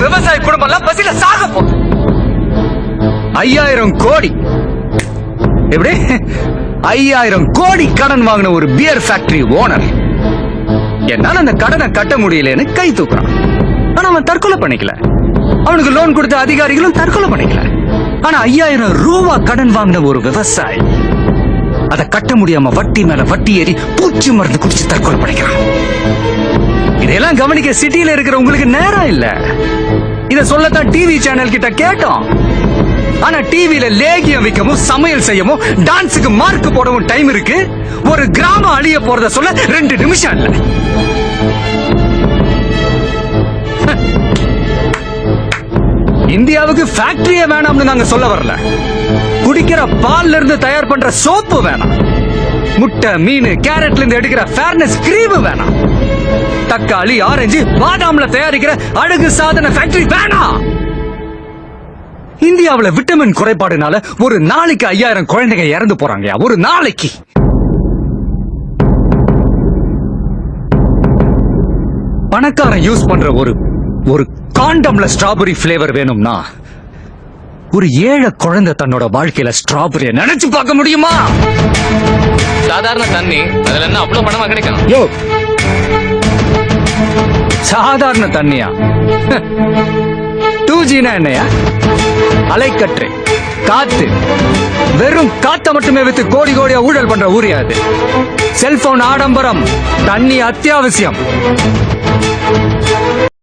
விவசாய குடும்பம் எல்லாம் பசியில சாக போகுது. 5000 கோடி எப்படி 5000 கோடி கடன் வாங்கின ஒரு பியர் ஃபேக்டரி ஓனர் என்னால அந்த கடனை கட்ட முடியலன்னு கை தூக்குறான். ஆனா அவன் தற்கொலை பண்ணிக்கல. அவனுக்கு லோன் கொடுத்த அதிகாரிகளும் தற்கொலை பண்ணிக்கல. ஆனா 5000 ரூபாய் கடன் வாங்கின ஒரு விவசாயி அதை கட்ட முடியாம வட்டி மேல வட்டி ஏறி பூச்சி மருந்து குடிச்சு தற்கொலை பண்ணிக்கிறான். இதெல்லாம் கவனிக்க சிட்டியில இருக்கிற உங்களுக்கு நேரம் இல்ல. இத சொல்லத்தான் டிவி சேனல் கிட்ட கேட்டோம். ஆனா டிவில லேகியம் விற்கவும் சமையல் செய்யவும் டான்ஸுக்கு மார்க் போடவும் டைம் இருக்கு. ஒரு கிராமம் அழிய போறத சொல்ல 2 நிமிஷம் இல்ல. இந்தியாவுக்கு ஃபேக்டரியே வேணாம்னு நாங்க சொல்ல வரல. குடிக்கிற பால்ல இருந்து தயார் பண்ற சோப்பு வேணாம். முட்டை மீன் கேரட்ல இருந்து எடுக்கிற ஃபேர்னஸ் கிரீம் வேணாம். தக்காளி ஆரஞ்சு பாதாம்ல தயாரிக்கிற அழகு சாதன ஃபேக்டரி வேணாம். இந்தியாவுல விட்டமின் குறைபாடுனால ஒரு நாளைக்கு 5000 குழந்தைங்க இறந்து போறாங்க. ஒரு நாளைக்கு. பணக்காரன் யூஸ் பண்ற ஒரு காண்டம்ல ஸ்ட்ராபெரி பிளேவர் வேணும்னா ஒரு ஏழை குழந்தை தன்னோட வாழ்க்கையில ஸ்ட்ராபெரியை நினைச்சு பார்க்க முடியுமா? சாதாரண தண்ணி அதுல என்ன அவ்வளவு பணமா கிடைக்கும்? யோ சாதாரண தண்ணியா? 2Gனா என்னையா? அலைக்கற்றை காத்து. வெறும் காத்த மட்டுமே வித்து கோடி கோடியா ஊழல் பண்ற ஊரியா அது? செல்போன் ஆடம்பரம், தண்ணி அத்தியாவசியம்.